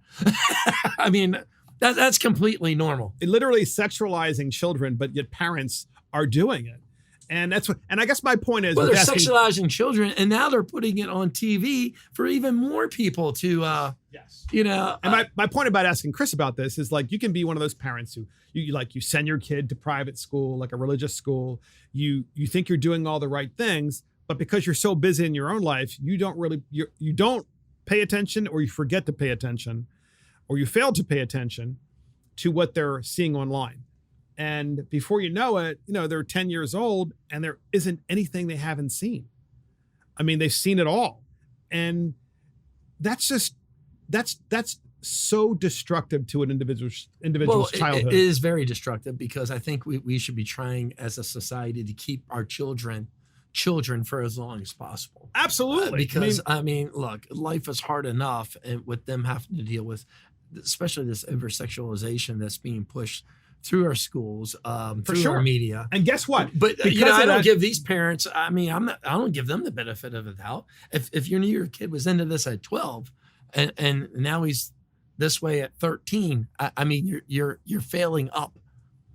I mean, that's completely normal. Literally sexualizing children, but yet parents are doing it. And I guess my point is, well, they're sexualizing children, and now they're putting it on TV for even more people to, yes. And my point about asking Chris about this is like, you can be one of those parents who you send your kid to private school, like a religious school. You think you're doing all the right things, but because you're so busy in your own life, you don't pay attention, or you forget to pay attention, or you fail to pay attention to what they're seeing online. And before you know it, they're 10 years old and there isn't anything they haven't seen. I mean, they've seen it all. And that's so destructive to an individual's childhood. It is very destructive, because I think we should be trying as a society to keep our children for as long as possible. Absolutely. Because look, life is hard enough, and with them having to deal with, especially this over-sexualization that's being pushed through our schools, through our media. And guess what? But I don't give these parents, I don't give them the benefit of the doubt. If you knew your kid was into this at 12 and now he's this way at 13, you're failing up.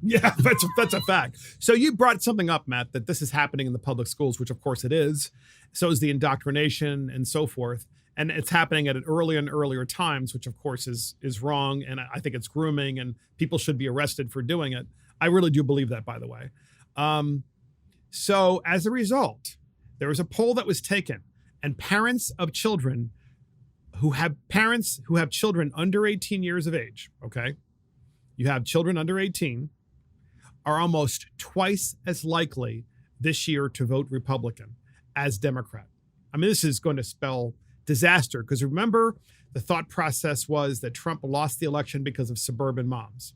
Yeah, that's a fact. So you brought something up, Matt, that this is happening in the public schools, which of course it is. So is the indoctrination and so forth. And it's happening at an earlier and earlier times, which of course is wrong. And I think it's grooming, and people should be arrested for doing it. I really do believe that, by the way. So as a result, there was a poll that was taken, and parents of children who have children under 18 years of age, okay? You have children under 18 are almost twice as likely this year to vote Republican as Democrat. I mean, this is going to spell disaster, because remember, the thought process was that Trump lost the election because of suburban moms.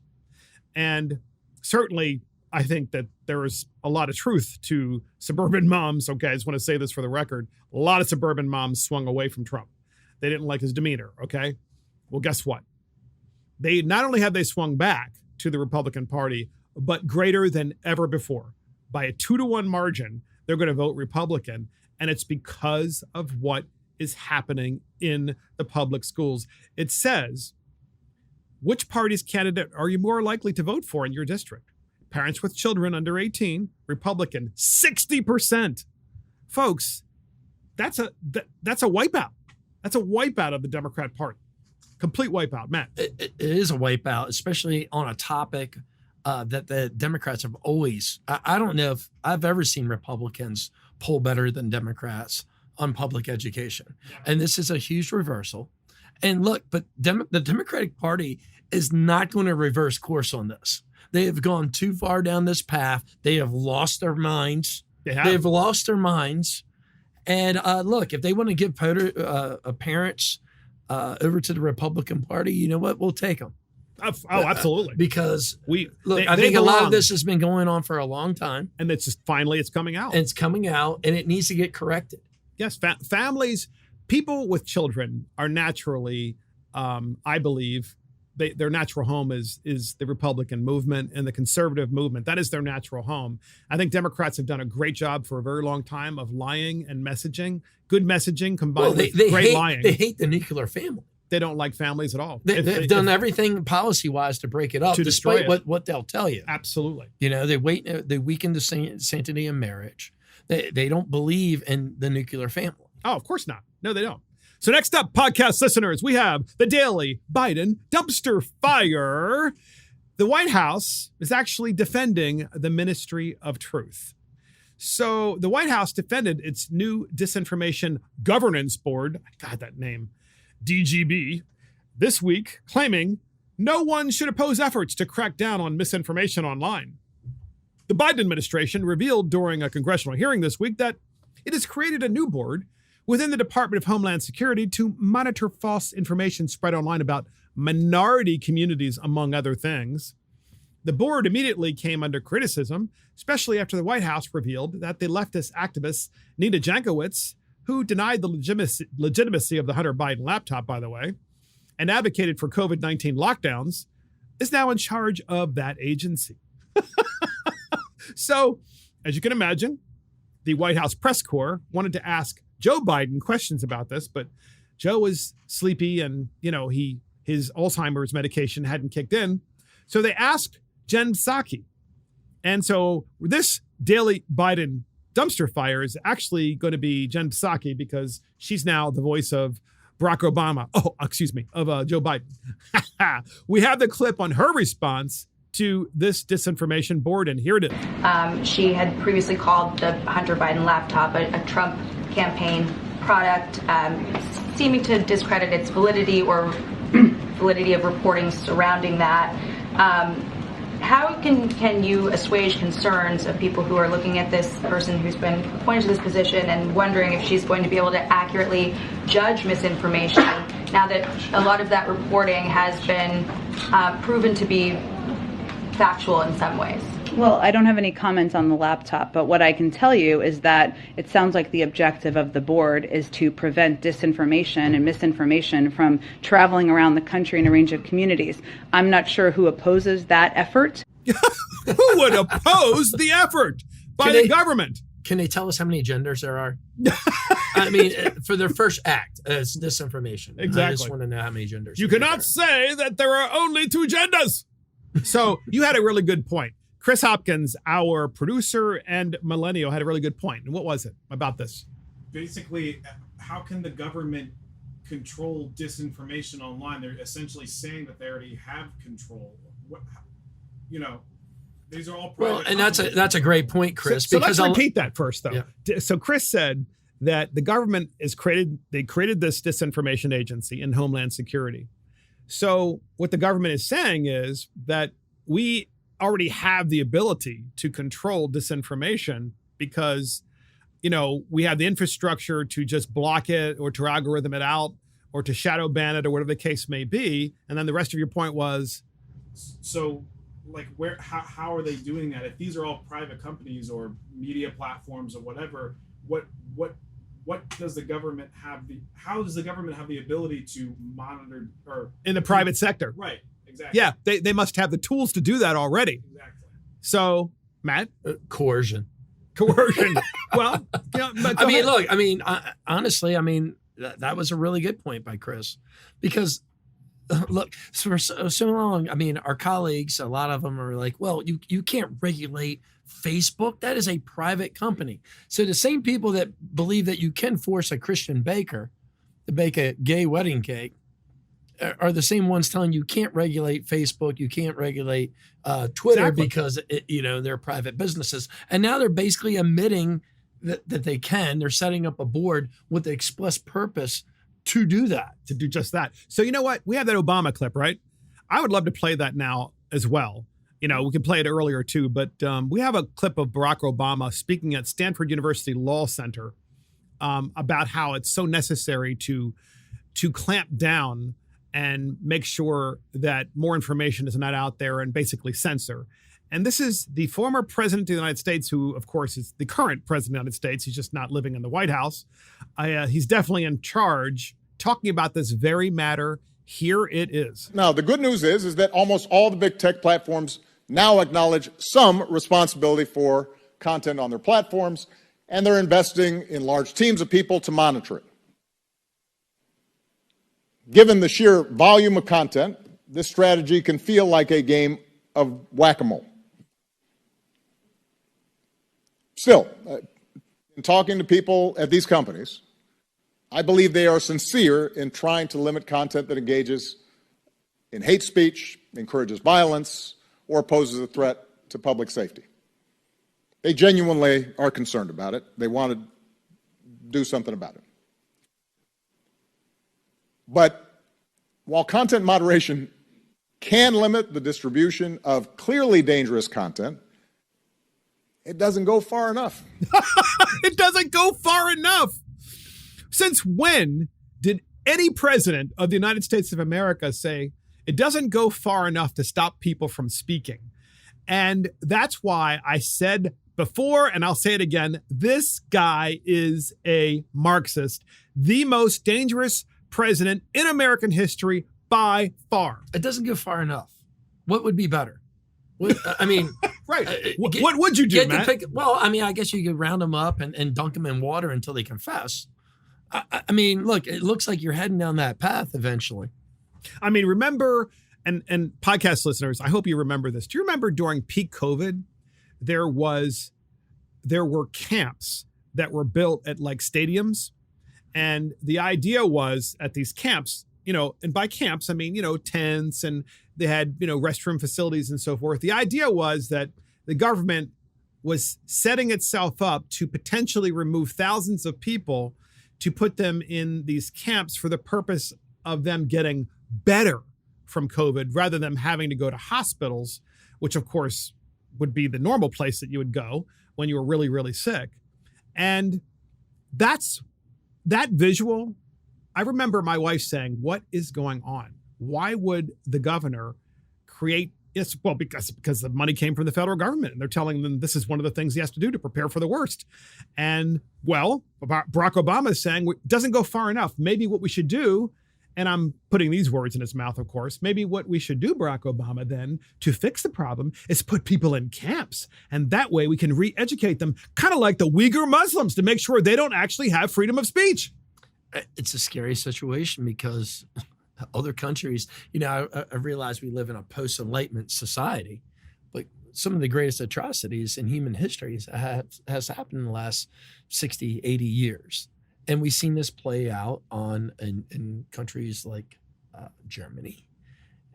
And certainly, I think that there is a lot of truth to suburban moms. Okay, I just want to say this for the record. A lot of suburban moms swung away from Trump. They didn't like his demeanor, okay? Well, guess what? They not only have they swung back to the Republican Party, but greater than ever before. By a 2-to-1 margin, they're going to vote Republican, and it's because of what is happening in the public schools. It says, which party's candidate are you more likely to vote for in your district? Parents with children under 18, Republican, 60%. Folks, that's a wipeout. That's a wipeout of the Democrat Party. Complete wipeout, Matt. It is a wipeout, especially on a topic that the Democrats have always, I don't know if I've ever seen Republicans poll better than Democrats on public education. And this is a huge reversal. And look, but the Democratic Party is not going to reverse course on this. They have gone too far down this path. They have lost their minds. They've lost their minds. And look, if they want to give parents over to the Republican Party, you know what? We'll take them. Oh, absolutely. Because I think a lot of this has been going on for a long time. And it's just finally it's coming out. And it's coming out, and it needs to get corrected. Yes, families, people with children are naturally, I believe, their natural home is the Republican movement and the conservative movement. That is their natural home. I think Democrats have done a great job for a very long time of lying and messaging, good messaging combined with great lying. They hate the nuclear family. They don't like families at all. They've done everything policy-wise to break it up, despite what they'll tell you. Absolutely. They weaken the sanctity of marriage. They don't believe in the nuclear family. Oh, of course not. No, they don't. So next up, podcast listeners, we have the Daily Biden Dumpster Fire. The White House is actually defending the Ministry of Truth. So the White House defended its new Disinformation Governance Board, God, that name, DGB, this week, claiming no one should oppose efforts to crack down on misinformation online. The Biden administration revealed during a congressional hearing this week that it has created a new board within the Department of Homeland Security to monitor false information spread online about minority communities, among other things. The board immediately came under criticism, especially after the White House revealed that the leftist activist Nina Jankowicz, who denied the legitimacy of the Hunter Biden laptop, by the way, and advocated for COVID-19 lockdowns, is now in charge of that agency. So, as you can imagine, the White House press corps wanted to ask Joe Biden questions about this, but Joe was sleepy and, his Alzheimer's medication hadn't kicked in. So they asked Jen Psaki. And so this daily Biden dumpster fire is actually going to be Jen Psaki because she's now the voice of Barack Obama. Of Joe Biden. We have the clip on her response to this Disinformation Board, and here it is. She had previously called the Hunter Biden laptop a Trump campaign product, seeming to discredit its validity or validity of reporting surrounding that. How can you assuage concerns of people who are looking at this person who's been appointed to this position and wondering if she's going to be able to accurately judge misinformation now that a lot of that reporting has been proven to be factual in some ways? Well, I don't have any comments on the laptop, but what I can tell you is that it sounds like the objective of the board is to prevent disinformation and misinformation from traveling around the country in a range of communities. I'm not sure who opposes that effort. Who would oppose the effort by the government? Can they tell us how many genders there are? I mean, for their first act as disinformation. Exactly. I just want to know how many genders. You cannot say that there are only 2 genders. So you had a really good point. Chris Hopkins, our producer and millennial, had a really good point. And what was it about this? Basically, how can the government control disinformation online? They're essentially saying that they already have control. These are all private. Well, and that's a great point, Chris. So let's repeat that first, though. Yeah. So Chris said that the government they created this disinformation agency in Homeland Security. So what the government is saying is that we already have the ability to control disinformation because, we have the infrastructure to just block it or to algorithm it out or to shadow ban it or whatever the case may be. And then the rest of your point was? So, how are they doing that? If these are all private companies or media platforms or whatever, what does the government how does the government have the ability to monitor or in the private sector? Right. Exactly. Yeah, they must have the tools to do that already. Exactly. So, Matt? Coercion. Well, honestly, that was a really good point by Chris. Because, look, for so long, our colleagues, a lot of them are like, well, you can't regulate Facebook. That is a private company. So the same people that believe that you can force a Christian baker to bake a gay wedding cake are the same ones telling you can't regulate Facebook, you can't regulate Twitter exactly. because they're private businesses. And now they're basically admitting that they can. They're setting up a board with the express purpose to do that. To do just that. So you know what? We have that Obama clip, right? I would love to play that now as well. We can play it earlier too, but we have a clip of Barack Obama speaking at Stanford University Law Center about how it's so necessary to clamp down and make sure that more information is not out there and basically censor. And this is the former president of the United States, who, of course, is the current president of the United States. He's just not living in the White House. He's definitely in charge, talking about this very matter. Here it is. Now, the good news is that almost all the big tech platforms now acknowledge some responsibility for content on their platforms, and they're investing in large teams of people to monitor it. Given the sheer volume of content, this strategy can feel like a game of whack-a-mole. Still, in talking to people at these companies, I believe they are sincere in trying to limit content that engages in hate speech, encourages violence, or poses a threat to public safety. They genuinely are concerned about it. They want to do something about it. But while content moderation can limit the distribution of clearly dangerous content, it doesn't go far enough. It doesn't go far enough. Since when did any president of the United States of America say, It doesn't go far enough to stop people from speaking. And that's why I said before, and I'll say it again, this guy is a Marxist, the most dangerous president in American history by far. It doesn't go far enough. What would be better? I mean, right. What would you do, Matt? Well, I mean, I guess you could round them up and dunk them in water until they confess. I mean, look, it looks like you're heading down that path eventually. I mean, remember, and podcast listeners, I hope you remember this. Do you remember during peak COVID, there were camps that were built at like stadiums? And the idea was at these camps, you know, and by camps, I mean, you know, tents, and they had, you know, restroom facilities and so forth. The idea was that the government was setting itself up to potentially remove thousands of people to put them in these camps for the purpose of them getting better from COVID rather than having to go to hospitals, which of course would be the normal place that you would go when you were really, really sick. And that visual, I remember my wife saying, what is going on? Why would the governor create this? Well, because the money came from the federal government, and they're telling them this is one of the things he has to do to prepare for the worst. And well, Barack Obama is saying it doesn't go far enough. Maybe what we should do, and I'm putting these words in his mouth, of course, maybe what we should do, Barack Obama, then to fix the problem is put people in camps. And that way we can re-educate them, kind of like the Uyghur Muslims, to make sure they don't actually have freedom of speech. It's a scary situation because other countries, you know, I realize we live in a post-Enlightenment society, but some of the greatest atrocities in human history has happened in the last 60, 80 years. And we've seen this play out in countries like Germany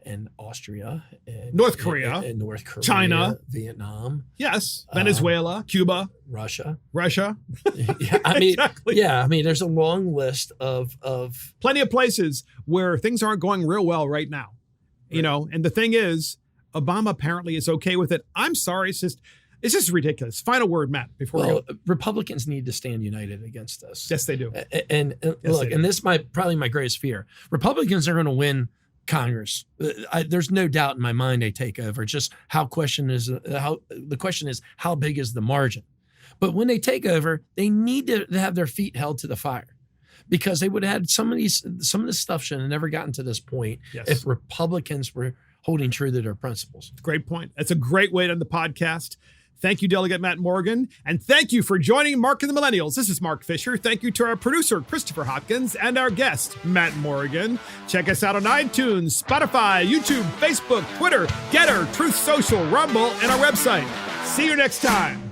and Austria and North Korea, and North Korea, China, Vietnam. Yes. Venezuela, Cuba, Russia. Yeah, I mean, exactly. Yeah, I mean, there's a long list of plenty of places where things aren't going real well right now, you know, and the thing is, Obama apparently is okay with it. I'm sorry. It's just ridiculous. Final word, Matt, before we go. Republicans need to stand united against this. Yes, they do. And look, and this is probably my greatest fear. Republicans are going to win Congress. There's no doubt in my mind they take over. Just the question is how big is the margin? But when they take over, they need to have their feet held to the fire, because they would have had some of this stuff should have never gotten to this point if Republicans were holding true to their principles. Great point. That's a great way to end the podcast. Thank you, Delegate Matt Morgan. And thank you for joining Mark and the Millennials. This is Mark Fisher. Thank you to our producer, Christopher Hopkins, and our guest, Matt Morgan. Check us out on iTunes, Spotify, YouTube, Facebook, Twitter, Getter, Truth Social, Rumble, and our website. See you next time.